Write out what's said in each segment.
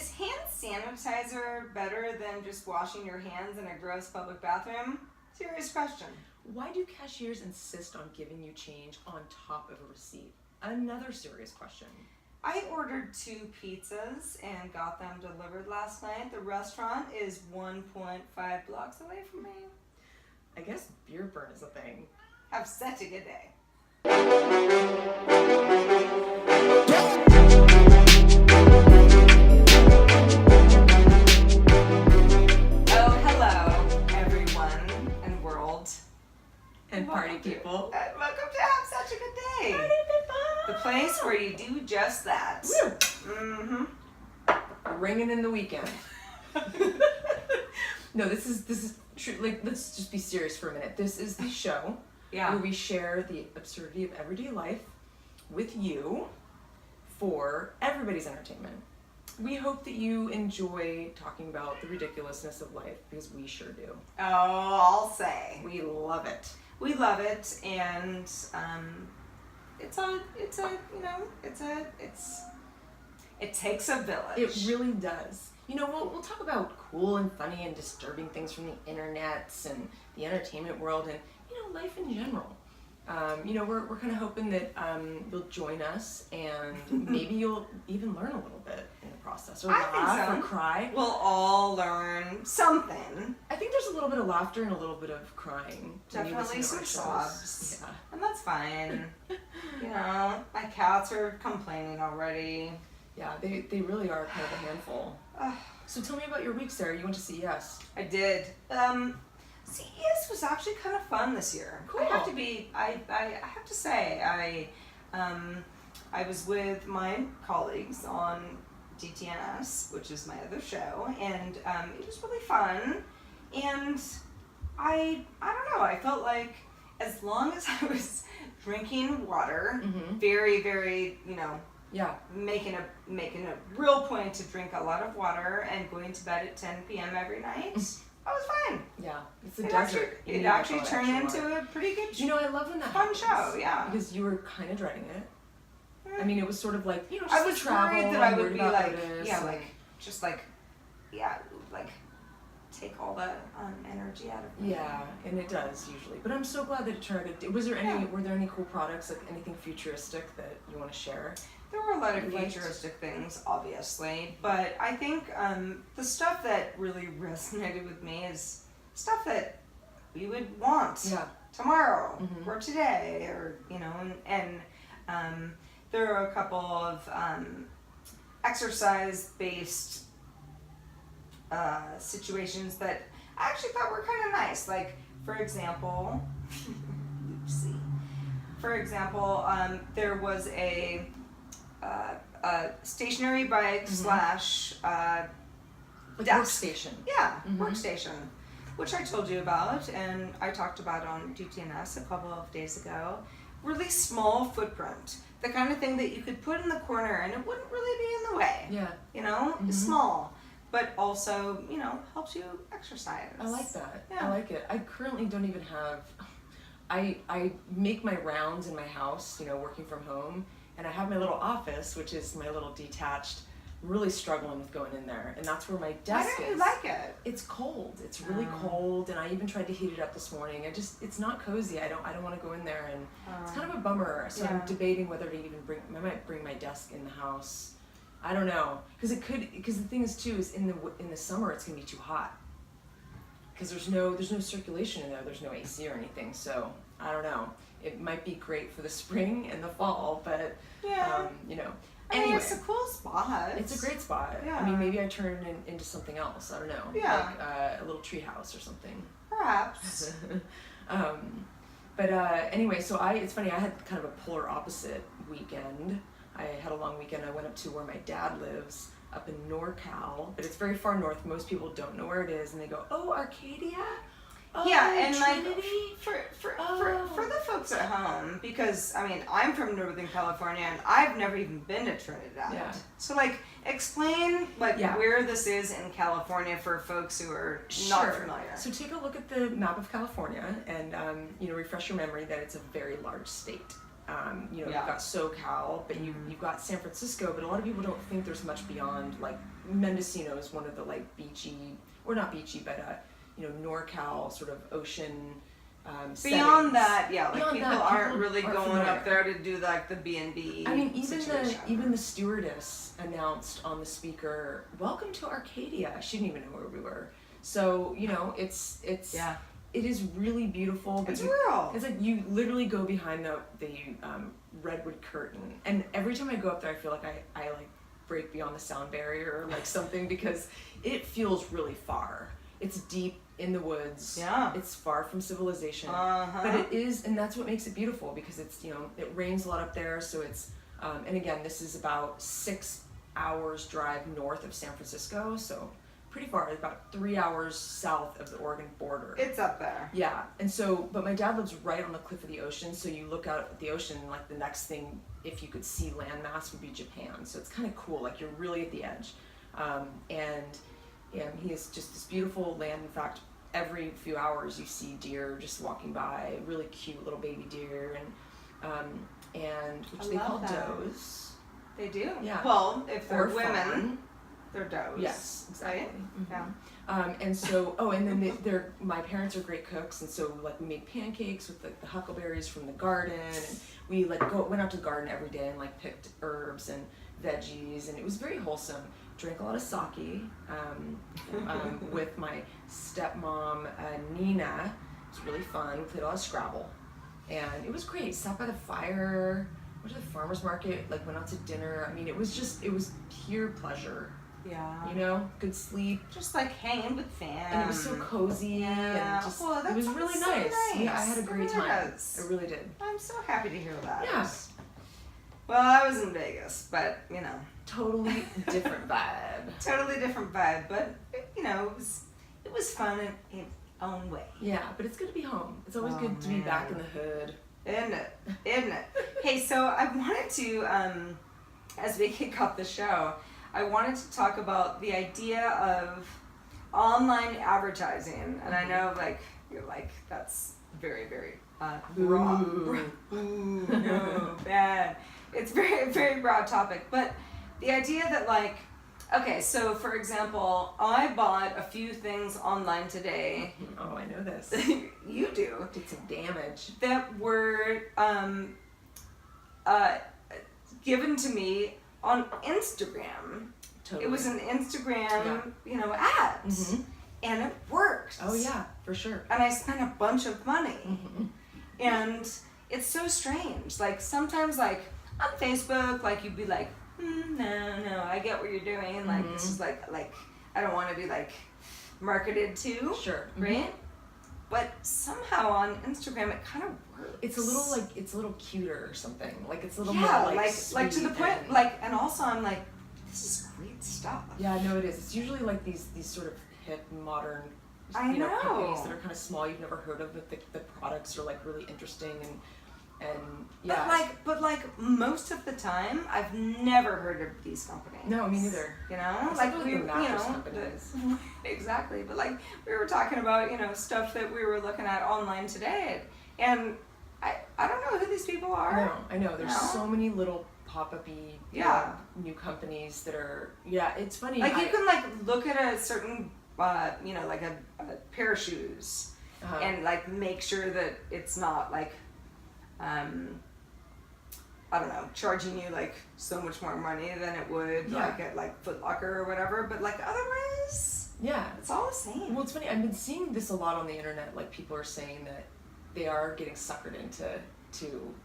Is hand sanitizer better than just washing your hands in a gross public bathroom? Serious question. Why do cashiers insist on giving you change on top of a receipt? Another serious question. I ordered 2 pizzas and got them delivered last night. The restaurant is 1.5 blocks away from me. I guess beer burn is a thing. Have such a good day. Oh, hello, everyone and world. And party people. And welcome to Have Such a Good Day. Party people. The place where you do just that. Woo. Mm-hmm. Ringing in the weekend. No, this is true. Like, let's just be serious for a minute. This is the show where we share the absurdity of everyday life with you for everybody's entertainment. We hope that you enjoy talking about the ridiculousness of life, because we sure do. Oh, I'll say. We love it. We love it, and it takes a village. It really does. You know, we'll talk about cool and funny and disturbing things from the internets and the entertainment world and, life in general. We're kind of hoping that you'll join us, and maybe you'll even learn a little bit in the process, or laugh or cry. We'll all learn something. I think there's a little bit of laughter and a little bit of crying. Definitely some sobs. Yeah. And that's fine. My cats are complaining already. Yeah, they really are kind of a handful. So tell me about your week, Sarah. You went to CES. I did. CES was actually kind of fun this year. Cool. I have to say, I was with my colleagues on DTNS, which is my other show, and it was really fun. And I don't know, I felt like as long as I was drinking water, very, very, making a real point to drink a lot of water and going to bed at 10 p.m. every night, I was fine. Yeah, it's a desert. It actually turned into a pretty good I love when that fun happens. show, yeah. Because you were kind of dreading it. I mean, it was sort of like, just I was the travel. worried that I would be like, take all the energy out of me. Yeah, and it does usually. But I'm so glad that it turned out. Were there any cool products, like anything futuristic that you want to share? There were a lot of futuristic things, obviously, but I think the stuff that really resonated with me is stuff that we would want tomorrow or today, or and there are a couple of exercise-based situations that I actually thought were kind of nice. Like, for example, there was a stationary bike slash workstation. Yeah, workstation, which I told you about, and I talked about on DTNS a couple of days ago. Really small footprint, the kind of thing that you could put in the corner and it wouldn't really be in the way. Yeah. It's small, but also, helps you exercise. I like that. Yeah. I like it. I currently don't even have. I make my rounds in my house, working from home. And I have my little office, which is my little detached, really struggling with going in there. And that's where my desk is. Why don't you like it? It's cold. It's really cold. And I even tried to heat it up this morning. It's not cozy. I don't want to go in there. And it's kind of a bummer. So I'm debating whether to even I might bring my desk in the house. I don't know. Because the thing is too, is in the summer, it's going to be too hot. Because there's no circulation in there. There's no AC or anything. So I don't know. It might be great for the spring and the fall, but Anyway, it's a cool spot. It's a great spot. Yeah. I mean, maybe I turn it into something else. I don't know. Yeah. Like a little tree house or something. Perhaps. Anyway, so it's funny. I had kind of a polar opposite weekend. I had a long weekend. I went up to where my dad lives, up in NorCal, but it's very far north. Most people don't know where it is, and they go, "Oh, Arcadia." Oh, and Trinity? for the folks at home, because I'm from Northern California and I've never even been to Trinidad. Yeah. So explain where this is in California for folks who are not familiar. So take a look at the map of California and refresh your memory that it's a very large state. You've got SoCal, but you've got San Francisco, but a lot of people don't think there's much beyond, like, Mendocino is one of the, like, beachy, or not beachy, but, NorCal sort of ocean Beyond settings. that, like Beyond people that, aren't people really aren't going familiar. up there to do like the B&B. I mean, situation. even the stewardess announced on the speaker, "Welcome to Arcadia." She didn't even know where we were. So it's it is really beautiful. But it's real. It's like you literally go behind the redwood curtain, and every time I go up there, I feel like I like break beyond the sound barrier or like something because it feels really far. It's deep in the woods. Yeah. It's far from civilization. Uh-huh. But it is, and that's what makes it beautiful because it's, it rains a lot up there. So it's, and again, this is about 6 hours drive north of San Francisco. So pretty far, about 3 hours south of the Oregon border. It's up there. Yeah. And so, but my dad lives right on the cliff of the ocean. So you look out at the ocean and like the next thing, if you could see landmass, would be Japan. So it's kind of cool. Like you're really at the edge. And he has just this beautiful land. In fact, every few hours you see deer just walking by, really cute little baby deer, and which they call does. They do? Yeah. Well, if they're Or women, fawn. they're does. Yes, exactly. Right? Mm-hmm. Yeah. And so, and then my parents are great cooks, and so like we made pancakes with like the huckleberries from the garden, and we like went out to the garden every day and like picked herbs and veggies, and it was very wholesome. Drank a lot of sake with my stepmom Nina. It was really fun. We played a lot of Scrabble, and it was great. Sat by the fire, went to the farmer's market, like went out to dinner. I mean, it was pure pleasure. Yeah. Good sleep. Just like hanging with fam. And it was so cozy, and just, well, it was really so nice. Yeah, I had a great time. Is. I really did. I'm so happy to hear that. Yeah. Well, I was in Vegas, but Totally different vibe. Totally different vibe, but it was fun in its own way. Yeah, but it's good to be home. It's always good to be back in the hood. Isn't it? Hey, so I wanted to, as we kick off the show, I wanted to talk about the idea of online advertising, and I know you're like that's very, very broad. Ooh, no, bad. It's very, very broad topic, but the idea that okay, so for example, I bought a few things online today. Oh, I know this. You do. Did some damage. That were given to me on Instagram. Totally. It was an Instagram, ad, and it worked. Oh yeah, for sure. And I spent a bunch of money, Mm-hmm. and it's so strange. Like sometimes, on Facebook, you'd be like, no, I get what you're doing, and this is like I don't want to be marketed to, Sure. right? But somehow on Instagram it kind of works. It's a little cuter or something. Like it's a little yeah, more like to the point, and, and also I'm like, this is great stuff. Yeah, no, it is. It's usually like these sort of hip modern, I know. companies that are kind of small you've never heard of, but the products are really interesting and yeah. But most of the time, I've never heard of these companies. No, me neither. We the mattress companies. Exactly. But we were talking about stuff that we were looking at online today, and I don't know who these people are. No, I know. There's so many little pop-up-y new companies that are it's funny. You can look at a certain a pair of shoes and make sure that it's not I don't know, charging you so much more money than it would at Foot Locker or whatever, but otherwise it's all the same. Well, it's funny, I've been seeing this a lot on the internet, people are saying that they are getting suckered into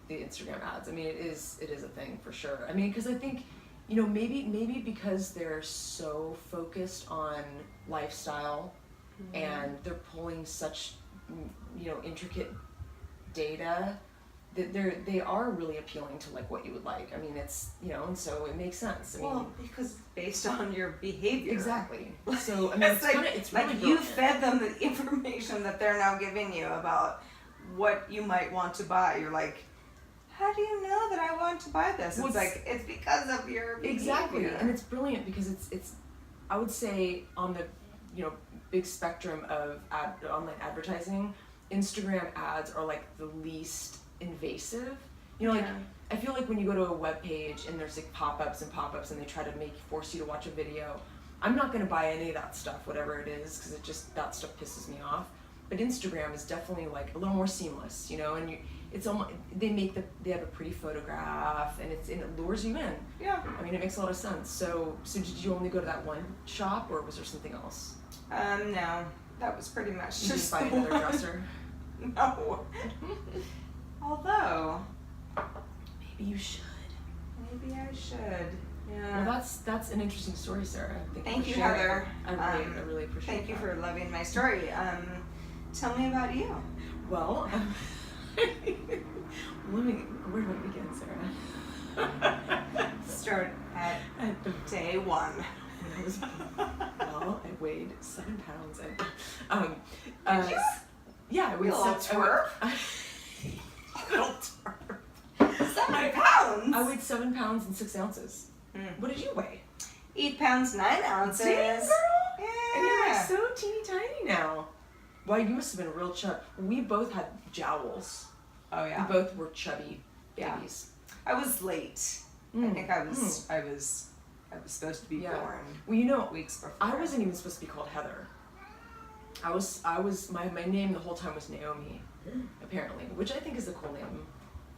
the Instagram ads. I mean, it is a thing for sure. I mean, because I think maybe because they're so focused on lifestyle and they're pulling such intricate data that they are really appealing to what you would like. I mean, it's and so it makes sense. I mean, because based on your behavior. Exactly. So I mean, it's really you fed them the information that they're now giving you about what you might want to buy. You're like, how do you know that I want to buy this? Well, it's because of your behavior. Exactly, and it's brilliant because it's I would say on the big spectrum of online advertising, Instagram ads are the least invasive You know, like, Yeah. I feel like when you go to a web page and there's like pop-ups and they try to force you to watch a video, I'm not going to buy any of that stuff, whatever it is, because that stuff pisses me off. But Instagram is definitely like a little more seamless, you know, and it's almost, they have a pretty photograph and it lures you in. Yeah. I mean, it makes a lot of sense. So did you only go to that one shop, or was there something else? No, that was pretty much You just buy the another one. dresser? No. Although, Maybe you should. maybe I should. Yeah. Well, that's an interesting story, Sarah. Thank for you, sharing. Heather. I really appreciate Thank you that. for loving my story. Tell me about you. Well, where do I begin, Sarah? Start at day one. When I was, well, I weighed 7 pounds. Did you? Yeah, I weighed You little twerp. Little twerp. 7 pounds? I weighed 7 pounds and 6 ounces. Mm. What did you weigh? 8 pounds 9 ounces. Dang, girl! Yeah. And you're like so teeny tiny now. Wow, you must have been a real chub. We both had jowls. Oh yeah. We both were chubby Yeah. babies. I was late. I think I was supposed to be Yeah. born Well, you know, weeks before. I wasn't even supposed to be called Heather. My name the whole time was Naomi, apparently, which I think is a cool name.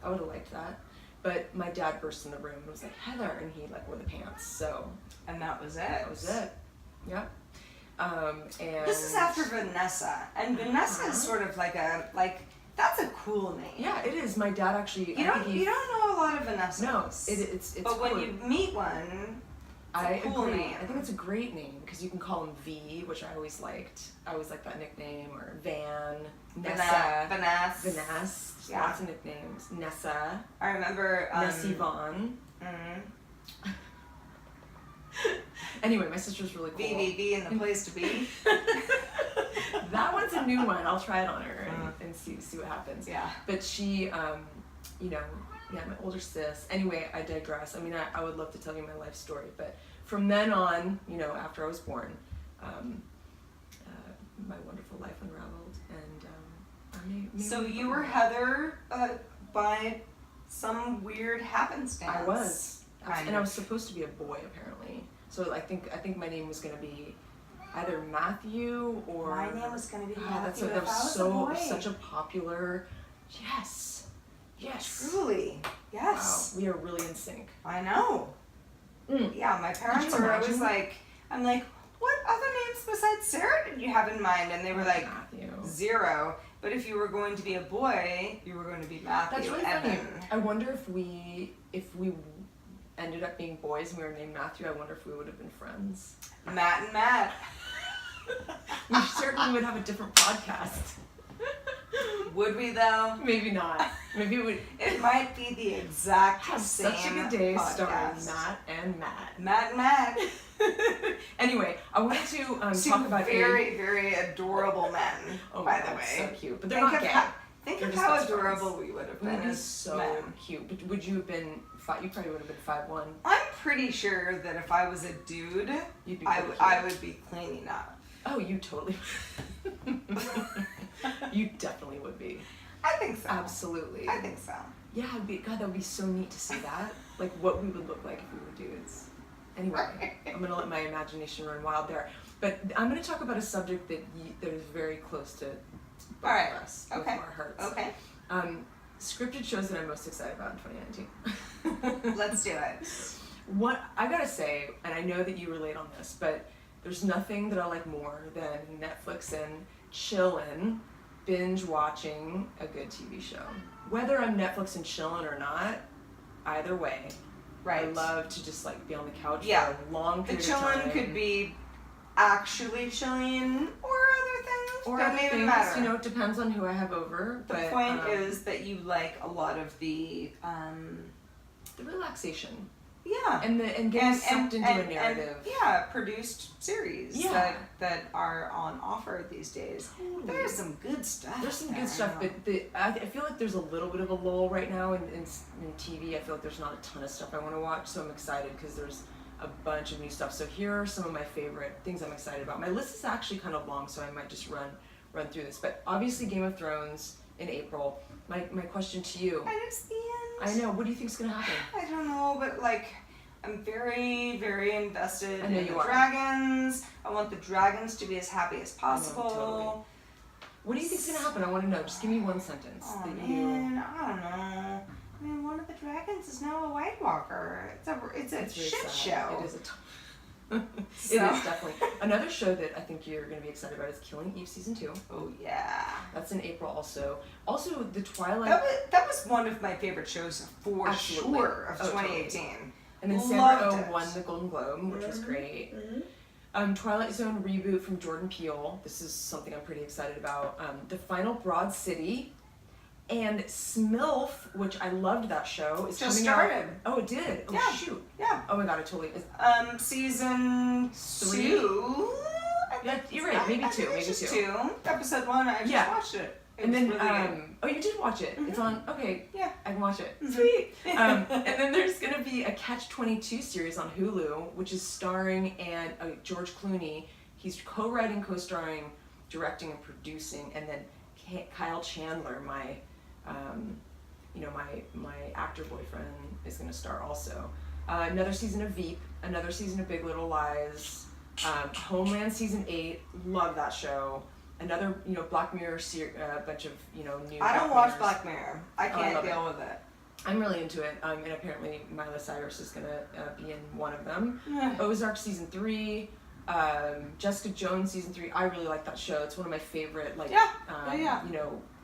I would have liked that. But my dad burst in the room and was like, Heather, and he like wore the pants, so. And that was it. That was it. Yep. And This is after Vanessa. And Vanessa is sort of like that's a cool name. Yeah, it is. My dad actually. You don't know a lot of Vanessas. No, it's. But cool. when you meet one, I cool agree. name. I think it's a great name because you can call him V, which I always liked. I always liked that nickname, or Van, Nessa, Vanessa. Yeah. Lots of nicknames. Nessa, I remember Nessie Vaughn. mm, Anyway, my sister's really cool. VVV in the place to be. That one's a new one. I'll try it on her and see what happens. Yeah. But she, you know, yeah, my older sis. Anyway, I digress. I mean, I would love to tell you my life story, but from then on, you know, after I was born, my wonderful life unraveled, and I made So you were Heather by some weird happenstance. I was, Kind and of. I was supposed to be a boy apparently. So I think my name was gonna be either Matthew or My name was gonna be That's Matthew that if I was was a boy. such a popular. Yes. Truly. Yes. Wow, we are really in sync. I know. Yeah, my parents were always imagine? like, I'm like, what other names besides Sarah did you have in mind? And they were like, Matthew. 0. But if you were going to be a boy, you were going to be Matthew. That's really Evan. funny. I wonder if we ended up being boys and we were named Matthew, I wonder if we would have been friends. Matt and Matt. We certainly would have a different podcast. Would we though? Maybe not. Maybe it would It might be the exact have same such a good day starring podcast. Matt and Matt. Matt and Matt. Anyway, I wanted to Two talk about very, very adorable men, Oh by my the God, way. so cute. But they're not gay. Think They're of just how best adorable friends. we would have It been would be as so men. cute. But would you have been? You probably would have been 5'1". I'm pretty sure that if I was a dude, You'd be I pretty would cute. be cleaning up. Oh, you totally. You definitely would be. I think so. Absolutely. I think so. Yeah, God, that would be so neat to see that. Like what we would look like if we were dudes. Anyway, I'm gonna let my imagination run wild there. But I'm gonna talk about a subject that is very close to both All right. of us, both Okay. of our hearts. Okay. Scripted shows that I'm most excited about in 2019. Let's do it. What I gotta say, and I know that you relate on this, but there's nothing that I like more than Netflixing, chillin', binge watching a good TV show. Whether I'm Netflixing chillin' or not, either way, Right. I love to just like be on the couch Yeah. for a long The period of chilling time. could be actually chilling or other things. or Doesn't other even things, matter. you know, it depends on who I have over. The but, point is that you like a lot of the the relaxation yeah. and getting sucked into a narrative. Produced series Yeah. that are on offer these days. Totally. There's some good stuff. There's some there, good stuff, I know. but I feel like there's a little bit of a lull right now in TV. I feel like there's not a ton of stuff I want to watch, so I'm excited because there's a bunch of new stuff. So here are some of my favorite things I'm excited about. My list is actually kind of long, so I might just run through this. But obviously Game of Thrones in April. My question to you. And it's the end. I know. What do you think's gonna happen? I don't know, but like, I'm very, very invested I know in you the are. dragons. I want the dragons to be as happy as possible. Totally. What do you think's gonna happen? I want to know. Just give me one sentence. Oh that man, I don't know. I mean, one of the dragons is now a White Walker. It's a shit show. It is It So- is definitely. Another show that I think you're going to be excited about is Killing Eve Season 2. Oh yeah. That's in April also. Also, the Twilight... That was one of my favorite shows for Absolutely. sure of Oh, 2018. And then Loved Sandra it. Oh won the Golden Globe, which was great. Mm-hmm. Twilight Zone reboot from Jordan Peele. This is something I'm pretty excited about. The Final Broad City. And Smilf, which I loved that show, is Just coming started. out. Oh, it did? Oh, Yeah. shoot. Yeah. Oh my god, I totally... Season 3? 2. Yeah, you're right. Maybe I two. think it's Maybe just 2. Episode 1, I just watched it. It And was then, really good. oh, you did watch it. It's on, okay, Yeah. I can watch it. Mhm. Sweet. And then there's going to be a Catch-22 series on Hulu, which is starring George Clooney. He's co-writing, co-starring, directing, and producing. And then Kyle Chandler, my actor boyfriend, is going to star also. Another season of Veep, another season of Big Little Lies, Homeland season 8, love that show. Another, Black Mirror bunch of, new. I don't watch Black Mirror. I I can't love deal with it. I'm really into it, and apparently Miley Cyrus is gonna be in one of them. Ozark season 3, Jessica Jones season 3. I really like that show. It's one of my favorite,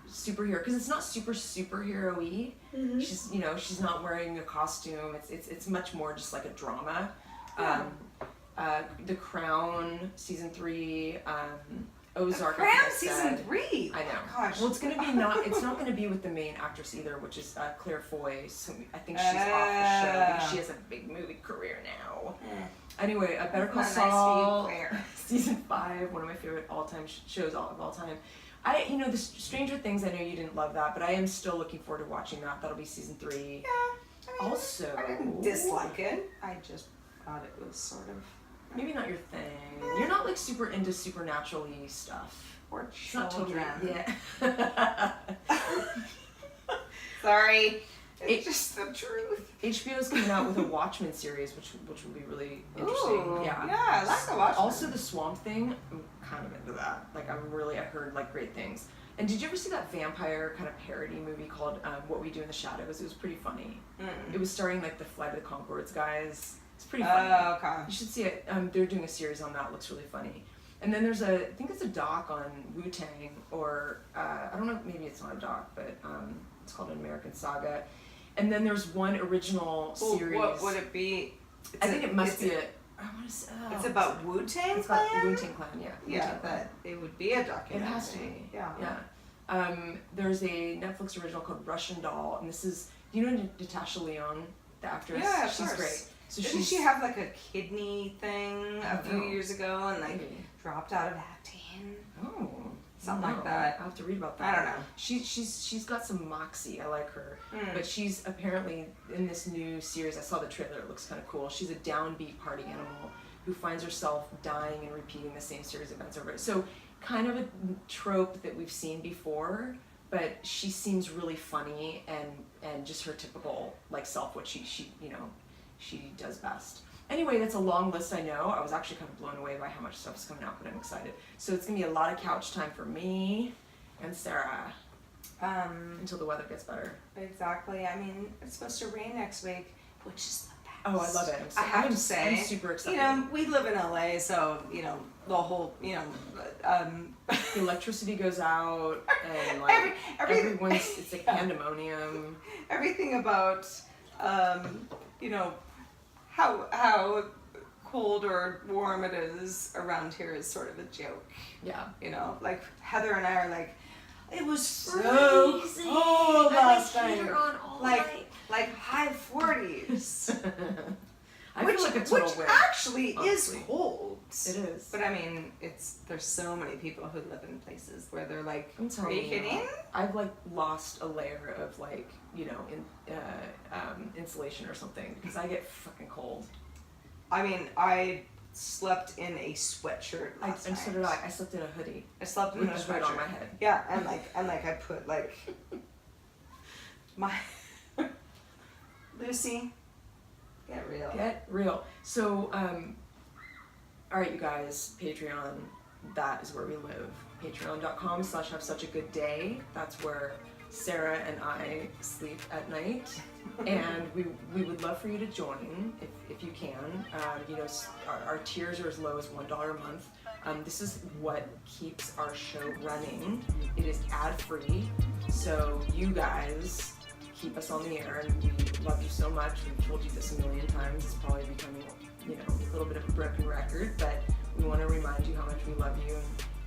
superhero, because it's not superhero-y. Mm-hmm. She's not wearing a costume. It's much more just like a drama. The Crown season 3. Ozark. Crown season 3. I know. Gosh. Well, it's not gonna be with the main actress either, which is Claire Foy. So I think she's off the show because she has a big movie career now. Anyway, Better Call Saul, season 5, one of my favorite all-time shows of all time. The Stranger Things. I know you didn't love that, but I am still looking forward to watching that. That'll be season 3. Yeah. Also, I didn't dislike it. I just thought it was sort of. Maybe not your thing. You're not like super into supernatural-y stuff. Or It's not children. totally. Yeah. Sorry. It's just the truth. HBO's coming out with a Watchmen series, which will be really interesting. Ooh, Yeah, I like the Watchmen. Also, the Swamp Thing. I'm kind of into that. Like, I heard like great things. And did you ever see that vampire kind of parody movie called What We Do in the Shadows? It was pretty funny. It was starring like the Flight of the Conchords guys. It's pretty funny. Oh, okay. You should see it. They're doing a series on that. It looks really funny. And then there's I think it's a doc on Wu-Tang, or I don't know, maybe it's not a doc, but it's called An American Saga. And then there's one original series. What would it be? I think it must be I want to say. It's about Wu-Tang It's Clan? about Wu-Tang Clan, yeah. Yeah, Wu-Tang Clan. but it would be a documentary. It has to be. Yeah. There's a Netflix original called Russian Doll, and this is, do you know Natasha Lyonne, the actress? Yeah, of She's course. great. So Didn't she have like a kidney thing a few years ago and like Maybe. dropped out of acting? Oh, Something like no. that. I'll have to read about that. I don't know. She's got some moxie. I like her. Mm. But she's apparently in this new series. I saw the trailer. It looks kind of cool. She's a downbeat party animal who finds herself dying and repeating the same series of events over. So kind of a trope that we've seen before, but she seems really funny and just her typical like self, what she does best. Anyway, that's a long list, I know. I was actually kind of blown away by how much stuff is coming out, but I'm excited. So it's going to be a lot of couch time for me and Sarah until the weather gets better. Exactly. I mean, it's supposed to rain next week, which is the best. Oh, I love it. I have to say, I'm super excited. we live in LA, so, the whole, The electricity goes out and like everyone's, it's like pandemonium. everything about, how cold or warm it is around here is sort of a joke. Yeah. Like Heather and I are like, it was so Freezing. cold last I had night. heater on all night. Like high 40s. I feel like a total which win, actually honestly. is cold. It is. But I mean, there's so many people who live in places where they're like, I'm are telling you you, kidding? I've like lost a layer of like, insulation or something because I get fucking cold. I mean, I slept in a sweatshirt last And night. so did I. I slept in a hoodie. I slept in With a a sweatshirt hood on my head. Yeah, and I put like my Lucy, get real. Get real. So, all right, you guys, Patreon, that is where we live. Patreon.com/have such a good day. That's where Sarah and I sleep at night. And we would love for you to join if you can. Our tiers are as low as $1 a month. This is what keeps our show running. It is ad-free, so you guys keep us on the air, and we love you so much. We've told you this a million times. It's probably becoming, a little bit of a broken record, but we want to remind you how much we love you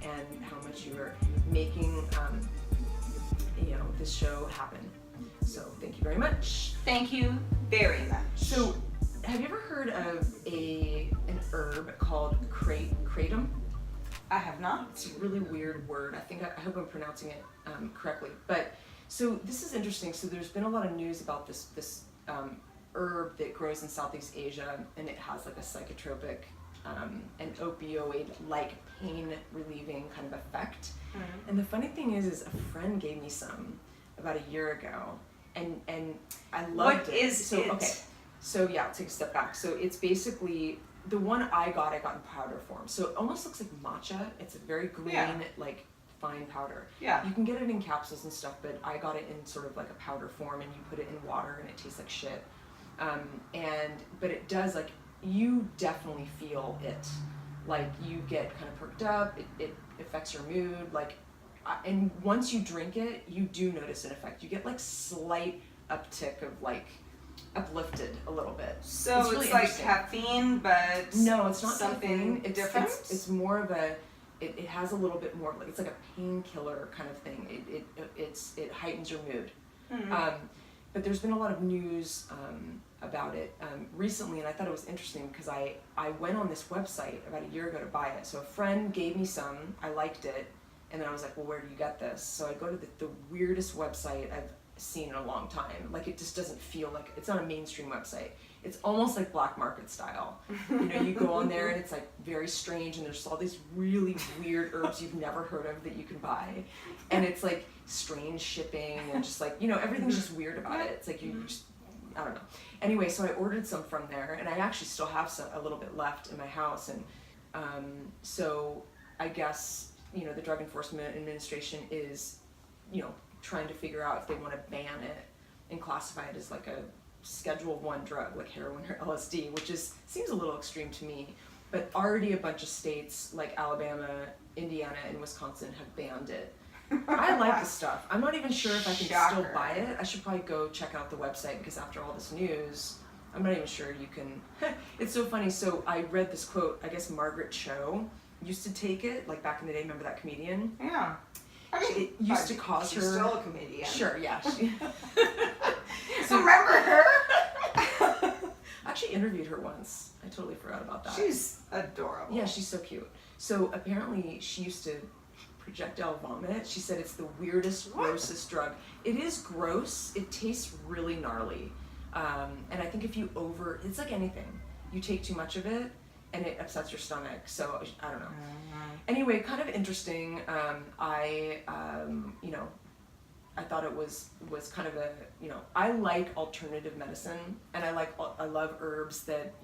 and how much you are making, this show happen. So thank you very much. Thank you very much. So, have you ever heard of an herb called kratom? I have not. It's a really weird word. I hope I'm pronouncing it correctly. But so this is interesting. So there's been a lot of news about this herb that grows in Southeast Asia, and it has like a psychotropic and opioid-like pain relieving kind of effect. And the funny thing is a friend gave me some about a year ago, and I loved it. What is it? Okay. So yeah, I'll take a step back. So it's basically the one I got in powder form. So it almost looks like matcha. It's a very green, like fine powder. Yeah. You can get it in capsules and stuff, but I got it in sort of like a powder form, and you put it in water, and it tastes like shit. But it does, like, you definitely feel it. Like, you get kind of perked up. It affects your mood. Like, and once you drink it, you do notice an effect. You get like slight uptick of like uplifted a little bit. So it's really like caffeine, but no, it's not something caffeine. different. It's more of a. It has a little bit more like, it's like a painkiller kind of thing. It heightens your mood. But there's been a lot of news about it recently, and I thought it was interesting because I went on this website about a year ago to buy it. So a friend gave me some. I liked it. And then I was like, well, where do you get this? So I go to the weirdest website I've seen in a long time. Like, it just doesn't feel like, it's not a mainstream website. It's almost like black market style. You go on there and it's like very strange, and there's all these really weird herbs you've never heard of that you can buy. And it's like strange shipping and just like, everything's just weird about it. It's like you just, I don't know. Anyway, so I ordered some from there, and I actually still have a little bit left in my house. And so I guess, the Drug Enforcement Administration is, trying to figure out if they want to ban it and classify it as like a Schedule 1 drug, like heroin or LSD, which seems a little extreme to me. But already a bunch of states like Alabama, Indiana, and Wisconsin have banned it. I like this stuff. I'm not even sure if I can still buy it. I should probably go check out the website, because after all this news, I'm not even sure you can. It's so funny. So I read this quote. I guess Margaret Cho used to take it, like back in the day. Remember that comedian? Yeah. It used to cause her. She's still a comedian. Sure, yeah. So remember her? I actually interviewed her once. I totally forgot about that. She's adorable. Yeah, she's so cute. So apparently she used to projectile vomit. She said it's the weirdest, grossest drug. It is gross. It tastes really gnarly. And I think if it's like anything. You take too much of it, and it upsets your stomach. So I don't know. Anyway, kind of interesting. I thought it was kind of a, I like alternative medicine, and I love herbs that,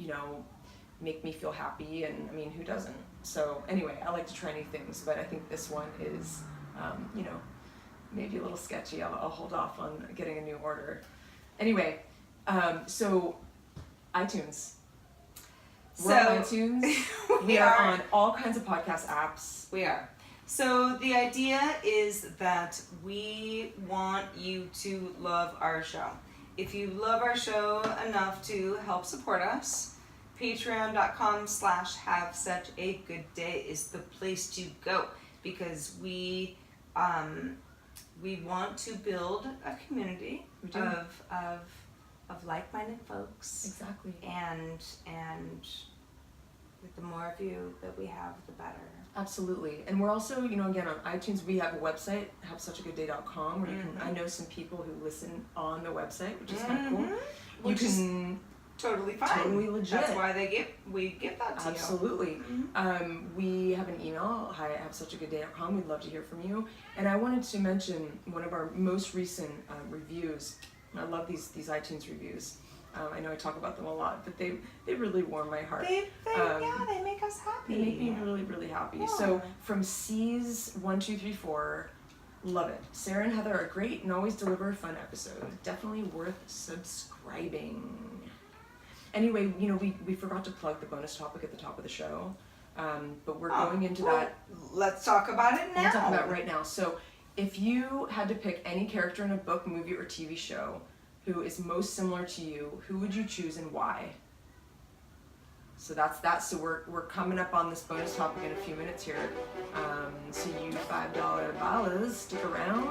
make me feel happy, and I mean, who doesn't? So anyway, I like to try new things, but I think this one is, maybe a little sketchy. I'll hold off on getting a new order. Anyway, so iTunes. We're on iTunes. We are on all kinds of podcast apps. We are. So the idea is that we want you to love our show. If you love our show enough to help support us, patreon.com/have such a good day is the place to go, because we want to build a community of like-minded folks. Exactly. And the more of you that we have, the better. Absolutely. And we're also, again, on iTunes, we have a website, havesuchagoodday.com, where you can, I know some people who listen on the website, which is kind of cool. Which is totally fine. Totally legit. That's why we give that to Absolutely. you. We have an email, hi@havesuchagoodday.com. We'd love to hear from you. And I wanted to mention one of our most recent reviews. I love these iTunes reviews. I know I talk about them a lot, but they really warm my heart. They make us happy. They make me really, really happy. Yeah. So from C's 1, 2, 3, 4, love it. Sarah and Heather are great and always deliver a fun episode. Definitely worth subscribing. Anyway, you know, we forgot to plug the bonus topic at the top of the show, but we're going into that. Let's talk about it now. We'll talk about it right now. So if you had to pick any character in a book, movie, or TV show who is most similar to you, who would you choose and why? So that's that. So we're coming up on this bonus topic in a few minutes here. So you $5 ballers, stick around.